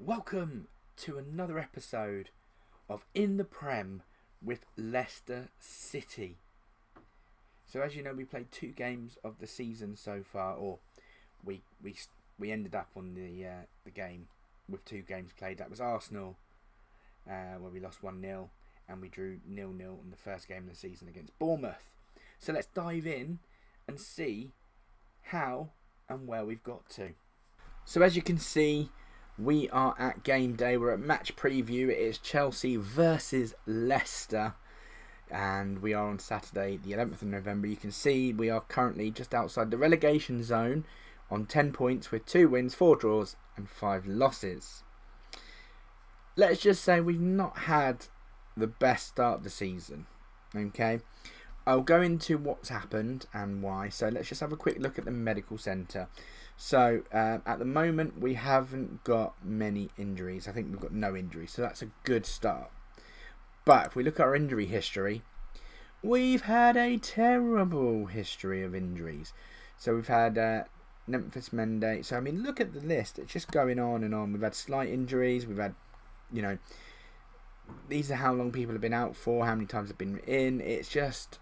Welcome to another episode of In the Prem with Leicester City. So as you know, we played 2 games of the season so far, or we ended up on the game with 2 games played. That was Arsenal, where we lost 1-0, and we drew 0-0 in the first game of the season against Bournemouth. So let's dive in and see how and where we've got to. So as you can see, we are at game day. We're at match preview. It is Chelsea versus Leicester, and we are on Saturday the 11th of November. You can see we are currently just outside the relegation zone on 10 points with 2 wins, 4 draws and 5 losses. Let's just say we've not had the best start of the season. Okay, I'll go into what's happened and why. So let's just have a quick look at the medical centre. So at the moment we haven't got many injuries. I think we've got no injuries, so that's a good start. But if we look at our injury history, we've had a terrible history of injuries. So we've had Memphis Mende. So I mean, look at the list. It's just going on and on. We've had slight injuries. We've had, these are how long people have been out for, how many times they've been in. It's just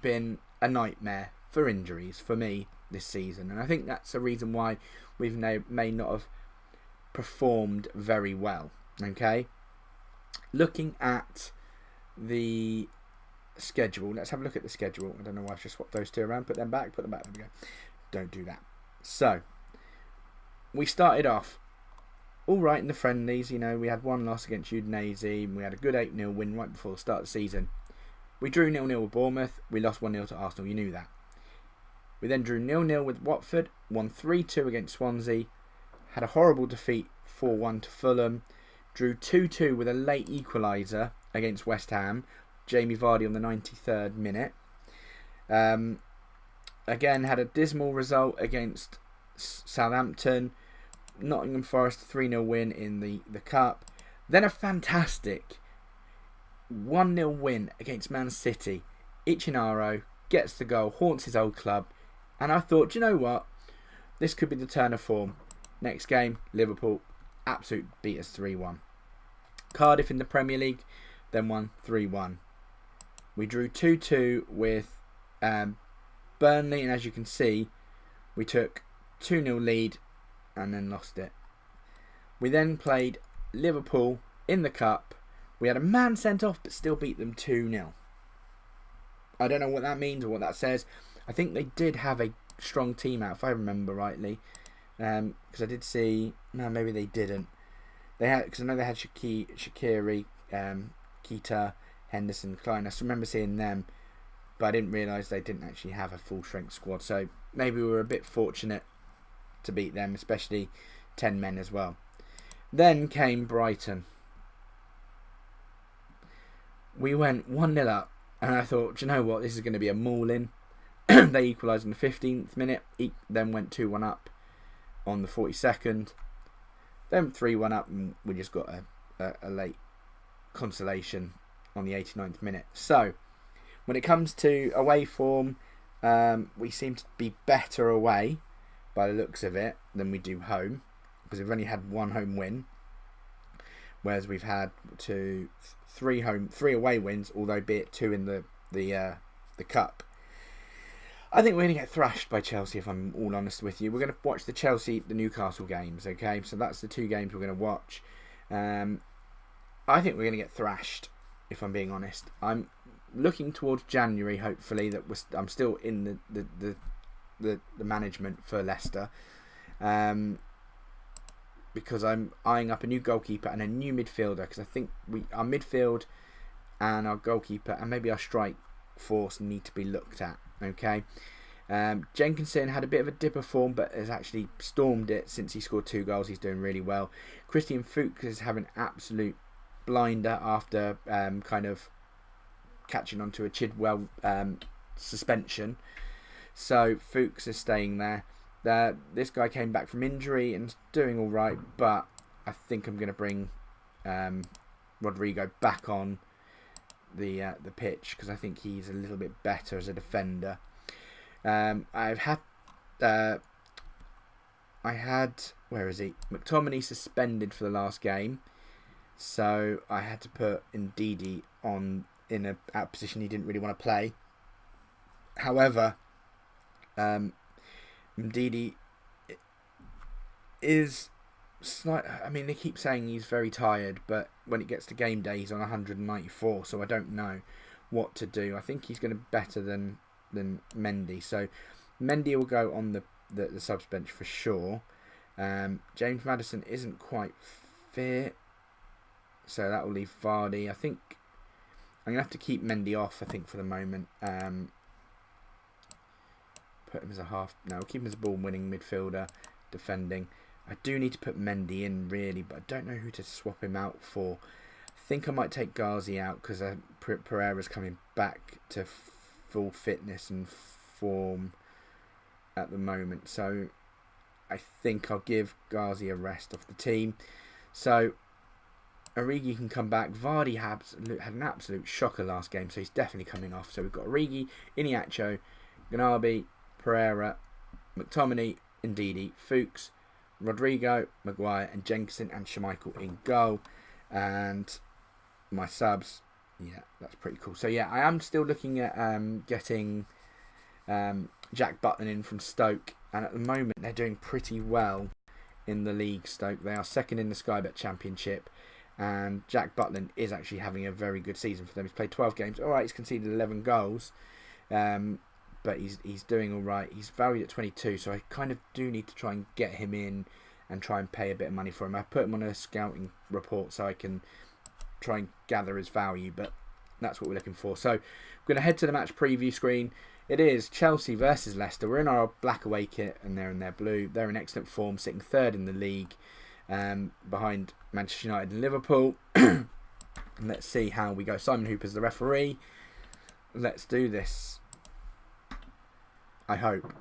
been a nightmare for injuries for me this season, and I think that's the reason why we've may not have performed very well. Okay, looking at the schedule, let's have a look at the schedule. I don't know why I've just swapped those 2 around. Put them back. There we go. Don't do that. So we started off all right in the friendlies. We had 1 loss against Udinese, and we had a good 8-0 win right before the start of the season. We drew 0-0 with Bournemouth. We lost 1-0 to Arsenal. You knew that. We then drew 0-0 with Watford, won 3-2 against Swansea, had a horrible defeat 4-1 to Fulham, drew 2-2 with a late equaliser against West Ham, Jamie Vardy on the 93rd minute. Again, had a dismal result against Southampton, Nottingham Forest 3-0 win in the Cup, then a fantastic 1-0 win against Man City. Ichinaro gets the goal, haunts his old club. And I thought, do you know what? This could be the turn of form. Next game, Liverpool, absolute beat us 3-1. Cardiff in the Premier League, then won 3-1. We drew 2-2 with Burnley, and as you can see, we took 2-0 lead and then lost it. We then played Liverpool in the Cup. We had a man sent off, but still beat them 2-0. I don't know what that means or what that says. I think they did have a strong team out, if I remember rightly, because I did see. No, maybe they didn't. They had, because I know they had Shaqiri, Keita, Henderson, Klein. I remember seeing them, but I didn't realise they didn't actually have a full strength squad. So maybe we were a bit fortunate to beat them, especially 10 men as well. Then came Brighton. We went 1-0 up, and I thought, do you know what? This is going to be a mauling. They equalised in the 15th minute, then went 2-1 up on the 42nd, then 3-1 up, and we just got a late consolation on the 89th minute. So, when it comes to away form, we seem to be better away, by the looks of it, than we do home, because we've only had 1 home win, whereas we've had 3 away wins, although be it 2 in the Cup. I think we're going to get thrashed by Chelsea, if I'm all honest with you. We're going to watch the Newcastle games, okay? So that's the 2 games we're going to watch. I think we're going to get thrashed, if I'm being honest. I'm looking towards January, hopefully, that I'm still in the management for Leicester. Because I'm eyeing up a new goalkeeper and a new midfielder, because I think our midfield and our goalkeeper and maybe our strike force need to be looked at. Okay, Jenkinson had a bit of a dip of form, but has actually stormed it since he scored 2 goals. He's doing really well. Christian Fuchs is having an absolute blinder after kind of catching onto a Chidwell suspension. So Fuchs is staying there. This guy came back from injury and is doing all right, but I think I'm going to bring Rodrigo back on the pitch, because I think he's a little bit better as a defender. I've had I had, where is he? McTominay suspended for the last game. So I had to put Ndidi on in a position he didn't really want to play. However, Ndidi is slight. I mean, they keep saying he's very tired, but when it gets to game day, he's on 194. So I don't know what to do. I think he's going to be better than Mendy. So Mendy will go on the subs bench for sure. James Maddison isn't quite fit, so that will leave Vardy. I think I'm going to have to keep Mendy off, I think, for the moment. Put him as a half. No, we'll keep him as a ball-winning midfielder, defending. I do need to put Mendy in, really, but I don't know who to swap him out for. I think I might take Ghazi out because Pereira's coming back to full fitness and form at the moment. So I think I'll give Ghazi a rest off the team. So Origi can come back. Vardy had an absolute shocker last game, so he's definitely coming off. So we've got Origi, Iniacho, Gnabry, Pereira, McTominay, Ndidi, Fuchs, Rodrigo, Maguire and Jenkinson and Schmeichel in goal. And my subs, yeah, that's pretty cool. So yeah, I am still looking at getting Jack Butland in from Stoke, and at the moment they're doing pretty well in the league. Stoke, they are second in the Sky Bet Championship, and Jack Butland is actually having a very good season for them. He's played 12 games. All right, he's conceded 11 goals, but he's doing all right. He's valued at 22, so I kind of do need to try and get him in and try and pay a bit of money for him. I put him on a scouting report so I can try and gather his value, but that's what we're looking for. So we're going to head to the match preview screen. It is Chelsea versus Leicester. We're in our black away kit and they're in their blue. They're in excellent form, sitting third in the league, behind Manchester United and Liverpool. And let's see how we go. Simon Hooper's the referee. Let's do this. I hope.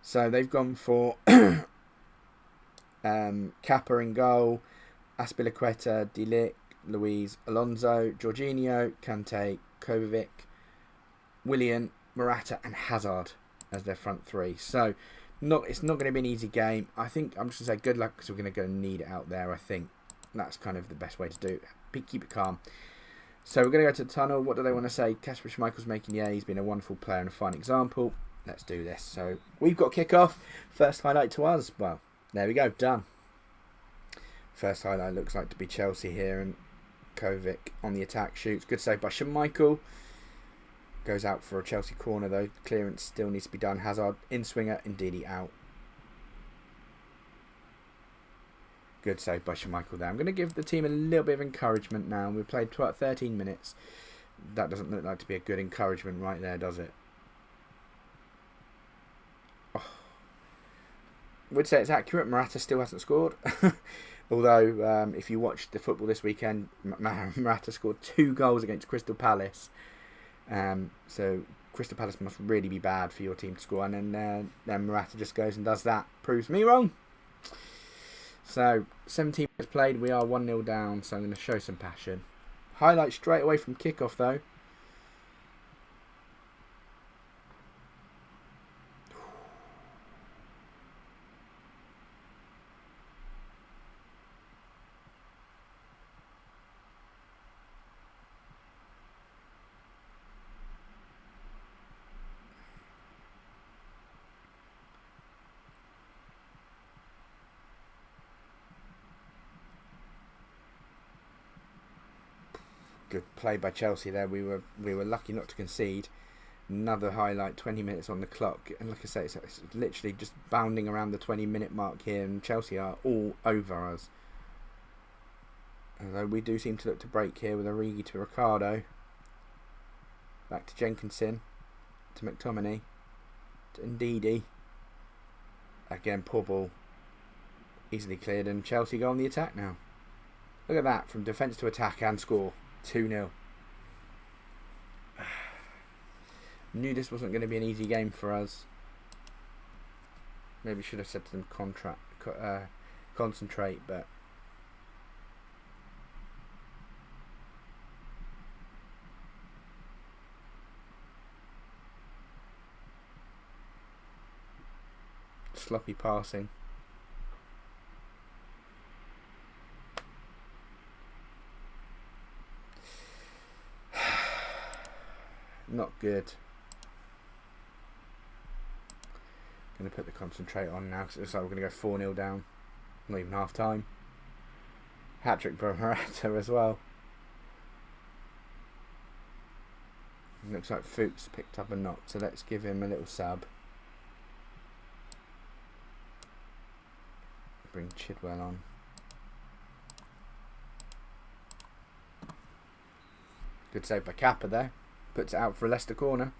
So they've gone for Kappa in goal, Aspilicueta, De Ligt, Luiz, Alonso, Jorginho, Kante, Kovacic, Willian, Morata and Hazard as their front three. So it's not going to be an easy game. I think I'm just going to say good luck because we're going to go need it out there. I think that's kind of the best way to do it. Keep it calm. So we're going to go to the tunnel. What do they want to say? Kasper Schmeichel's making, yeah, he's been a wonderful player and a fine example. Let's do this. So we've got kick-off. First highlight to us. Well, there we go. Done. First highlight looks like to be Chelsea here. And Kovacic on the attack shoots. Good save by Schmeichel. Goes out for a Chelsea corner though. Clearance still needs to be done. Hazard in swinger. Ndidi out. Good save by Schmeichel there. I'm going to give the team a little bit of encouragement now. We've played 13 minutes. That doesn't look like to be a good encouragement right there, does it? Would say it's accurate. Morata still hasn't scored. Although, if you watched the football this weekend, Morata scored 2 goals against Crystal Palace. So Crystal Palace must really be bad for your team to score. And then Morata just goes and does that. Proves me wrong. So, 17 minutes played. We are 1-0 down. So I'm going to show some passion. Highlight straight away from kickoff though. Good play by Chelsea there. We were lucky not to concede. Another highlight, 20 minutes on the clock. And like I say, it's literally just bounding around the 20-minute mark here. And Chelsea are all over us. Although we do seem to look to break here with Origi to Ricardo. Back to Jenkinson. To McTominay. To Ndidi. Again, poor ball. Easily cleared. And Chelsea go on the attack now. Look at that. From defence to attack and score. 2-0. Knew this wasn't going to be an easy game for us. Maybe should have said to them concentrate, but sloppy passing. Not good. Going to put the concentrate on now because it looks like we're going to go 4-0 down. Not even half time. Hat-trick by Morata as well. Looks like Fuchs picked up a knock, so let's give him a little sub. Bring Chidwell on. Good save by Kappa there. Puts it out for a Leicester corner.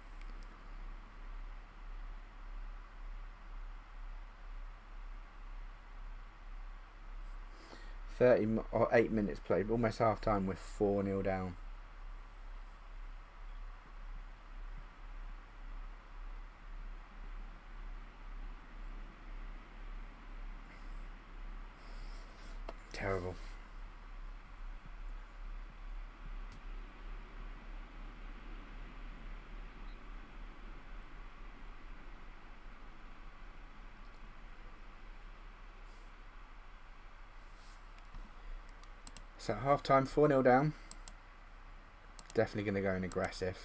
Or 8 minutes played, almost half time. We're 4-0 down. Terrible. So at half time, 4-0 down. Definitely going to go in aggressive.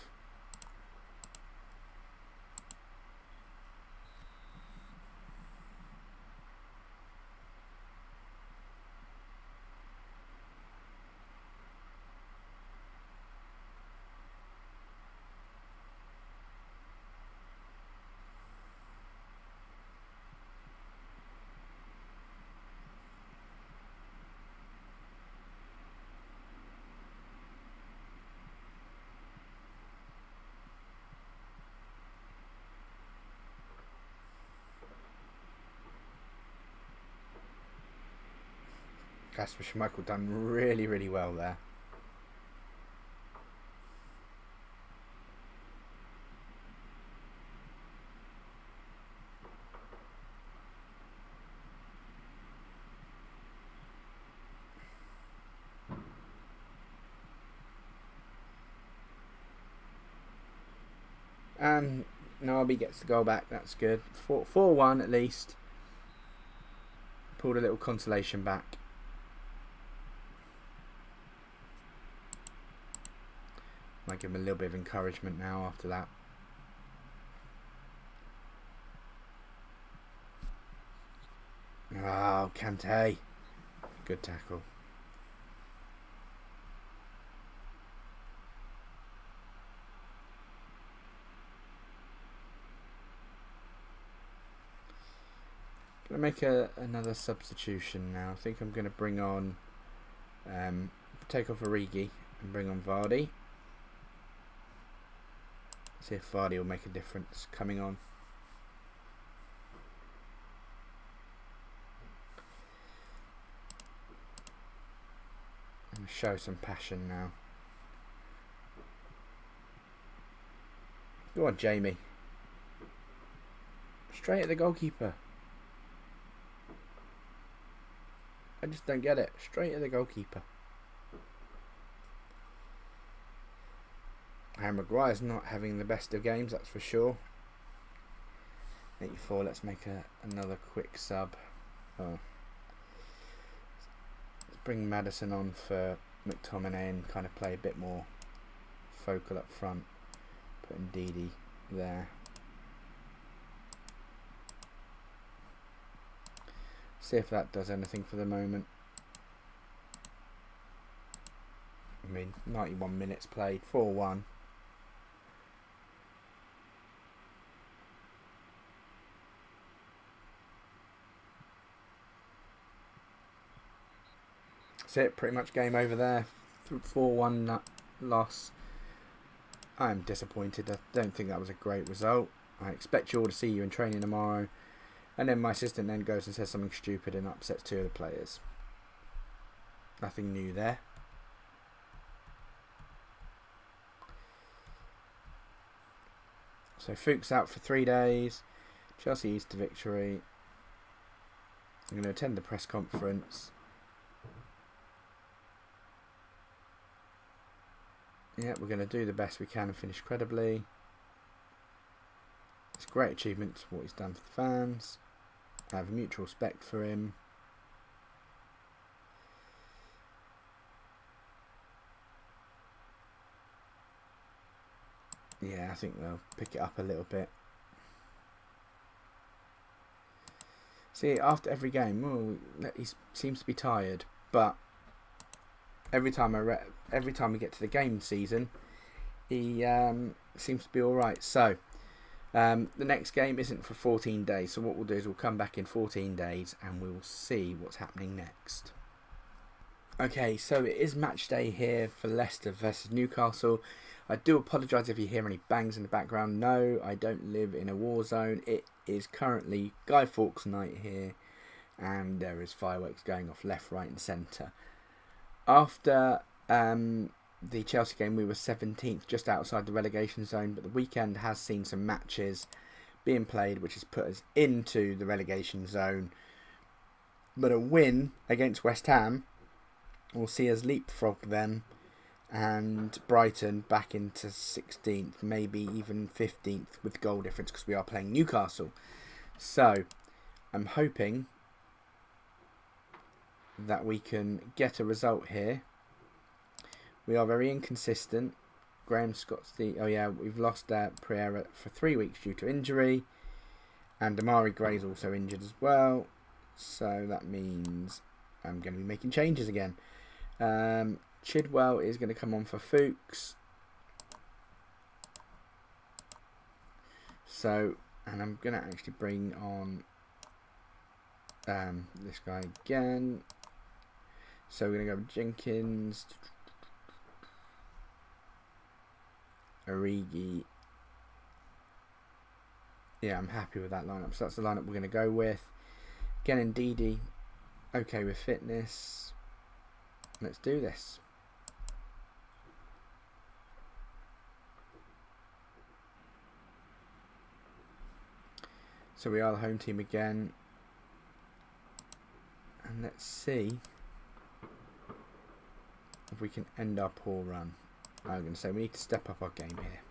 Kasper Schmeichel done really, really well there. And Nabi gets the goal back. That's good. 4-1 at least. Pulled a little consolation back. Might give him a little bit of encouragement now after that. Oh, Kante. Good tackle. Going to make another substitution now. I think I'm going to bring on, take off Origi and bring on Vardy. See if Vardy will make a difference coming on. And show some passion now. Go on, Jamie. Straight at the goalkeeper. I just don't get it. Straight at the goalkeeper. And Maguire's not having the best of games, that's for sure. 84, let's make another quick sub. Oh. Let's bring Maddison on for McTominay and kind of play a bit more focal up front. Putting Didi there. See if that does anything for the moment. I mean, 91 minutes played, 4-1. That's it, pretty much game over there. 4-1 loss. I am disappointed. I don't think that was a great result. I expect you all to see you in training tomorrow. And then my assistant then goes and says something stupid and upsets 2 of the players. Nothing new there. So Fuchs out for 3 days. Chelsea Easter victory. I'm going to attend the press conference. Yeah, we're going to do the best we can and finish credibly. It's a great achievement for what he's done for the fans. I have mutual respect for him. Yeah, I think they'll pick it up a little bit. See, after every game, he seems to be tired, but every time we get to the game season, he seems to be all right. So the next game isn't for 14 days. So what we'll do is we'll come back in 14 days and we'll see what's happening next. Okay, so it is match day here for Leicester versus Newcastle. I do apologise if you hear any bangs in the background. No, I don't live in a war zone. It is currently Guy Fawkes night here, and there is fireworks going off left, right and centre. After the Chelsea game, we were 17th, just outside the relegation zone, but the weekend has seen some matches being played, which has put us into the relegation zone. But a win against West Ham will see us leapfrog them and Brighton back into 16th, maybe even 15th with goal difference, because we are playing Newcastle. So I'm hoping that we can get a result here. We are very inconsistent. Graham Scott's we've lost Pereira for 3 weeks due to injury, and Amari Gray's also injured as well. So that means I'm going to be making changes again. Chidwell is going to come on for Fuchs. So, and I'm going to actually bring on this guy again. So we're going to go with Jenkins, Origi. Yeah, I'm happy with that lineup. So that's the lineup we're going to go with. Again, Ndidi, okay with fitness. Let's do this. So we are the home team again. And let's see if we can end our poor run. I'm going to say we need to step up our game here.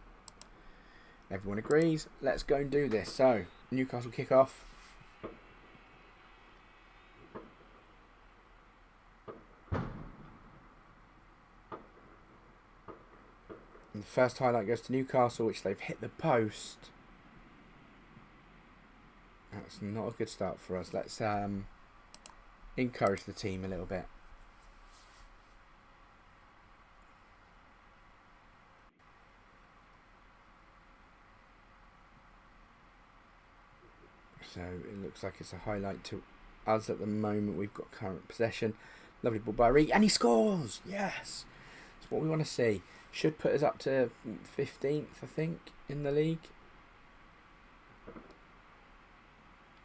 Everyone agrees. Let's go and do this. So, Newcastle kick off. And the first highlight goes to Newcastle, which they've hit the post. That's not a good start for us. Let's encourage the team a little bit. So it looks like it's a highlight to us at the moment. We've got current possession. Lovely ball by Origi, and he scores! Yes! That's what we want to see. Should put us up to 15th, I think, in the league.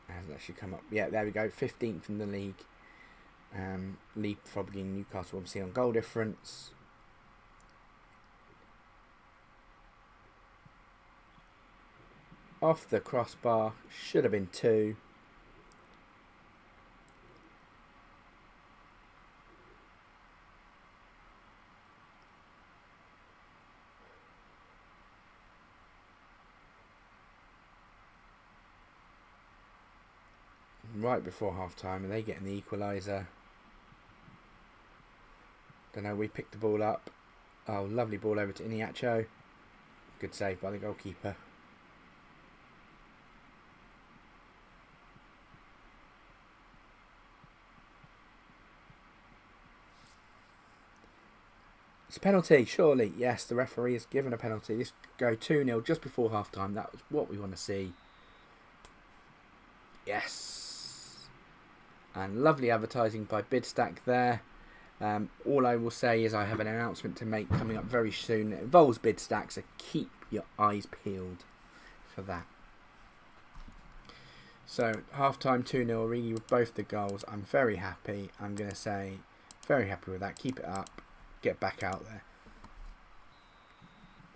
Hasn't actually come up. Yeah, there we go. 15th in the league. Leapfrogging Newcastle, obviously, on goal difference. Off the crossbar. Should have been 2. Right before half time, and they getting the equaliser. Don't know, we picked the ball up. Oh, lovely ball over to Iniacho. Good save by the goalkeeper. It's a penalty, surely. Yes, the referee has given a penalty. This go 2-0 just before half time. That was what we want to see. Yes. And lovely advertising by Bidstack there. All I will say is I have an announcement to make coming up very soon. It involves Bidstack, so keep your eyes peeled for that. So, half-time 2-0, Origi with both the goals. I'm very happy. I'm going to say very happy with that. Keep it up. Get back out there.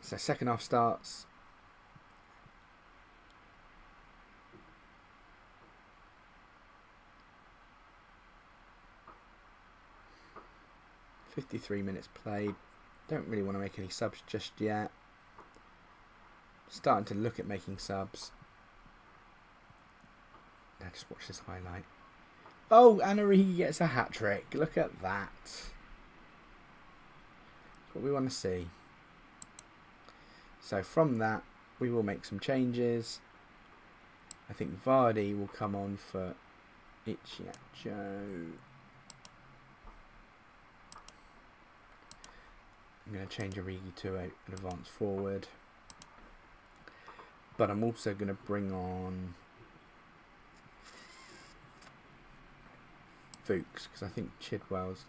So, second half starts. .53 minutes played. Don't really want to make any subs just yet. Starting to look at making subs. just watch this highlight. Oh, and Origi gets a hat-trick. Look at that. That's what we want to see. So from that, we will make some changes. I think Vardy will come on for Ichiacho. I'm going to change Origi to an advanced forward. But I'm also going to bring on Fuchs, because I think Chidwell's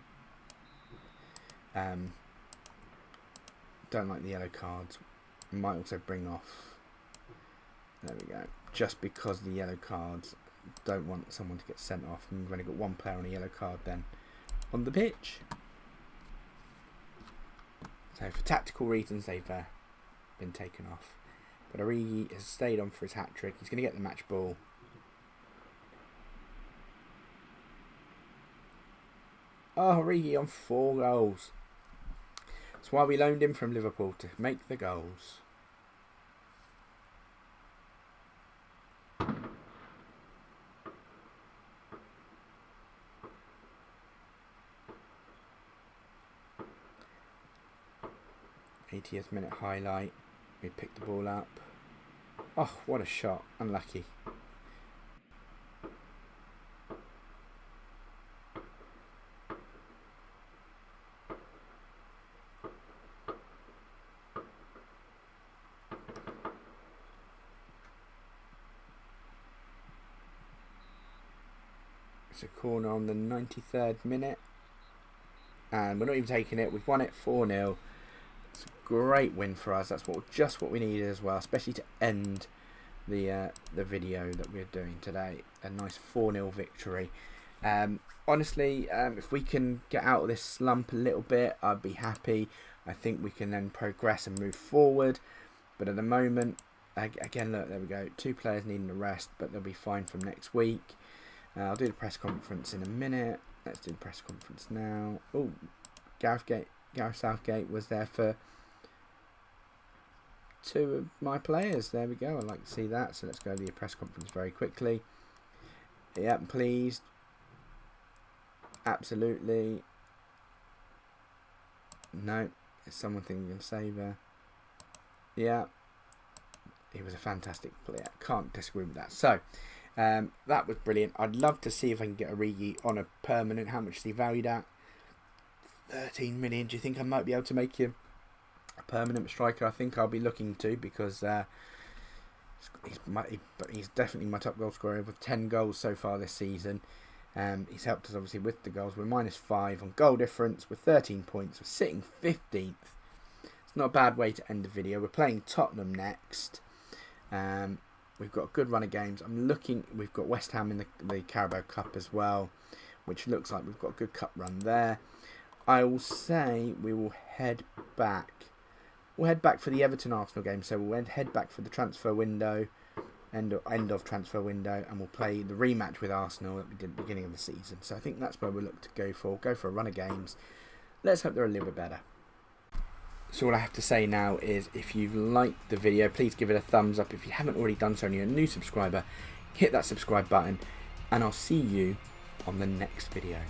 don't like the yellow cards. Might also bring off, there we go, just because the yellow cards, don't want someone to get sent off, and we've only got one player on a yellow card then on the pitch. So for tactical reasons they've been taken off, but Origi has stayed on for his hat-trick. He's going to get the match ball. Oh, Origi on 4 goals. That's why we loaned him from Liverpool, to make the goals. '80th minute highlight. We picked the ball up. Oh, what a shot. Unlucky. It's a corner on the 93rd minute. And we're not even taking it. We've won it 4-0. It's a great win for us. That's just what we needed as well, especially to end the video that we're doing today. A nice 4-0 victory. Honestly, if we can get out of this slump a little bit, I'd be happy. I think we can then progress and move forward. But at the moment, again, look, there we go. 2 players needing a rest, but they'll be fine from next week. I'll do the press conference in a minute. Let's do the press conference now. Oh, Gareth Southgate was there for 2 of my players. There we go. I'd like to see that. So let's go to the press conference very quickly. Yeah, pleased. Absolutely. No. There's someone thinking going to save her. Yeah. He was a fantastic player. Can't disagree with that. So, that was brilliant. I'd love to see if I can get Origi on a permanent. How much is he valued at? 13 million. Do you think I might be able to make him a permanent striker? I think I'll be looking to, because he's definitely my top goal scorer with 10 goals so far this season. He's helped us obviously with the goals. We're -5 on goal difference with 13 points. We're sitting 15th. It's not a bad way to end the video. We're playing Tottenham next. We've got a good run of games. I'm looking. We've got West Ham in the Carabao Cup as well, which looks like we've got a good cup run there. I will say we will head back. We'll head back for the Everton Arsenal game. So we'll head back for the transfer window, end of transfer window, and we'll play the rematch with Arsenal that we did at the beginning of the season. So I think that's where we'll look to go for. Go for a run of games. Let's hope they're a little bit better. So all I have to say now is, if you've liked the video, please give it a thumbs up. If you haven't already done so and you're a new subscriber, hit that subscribe button, and I'll see you on the next video.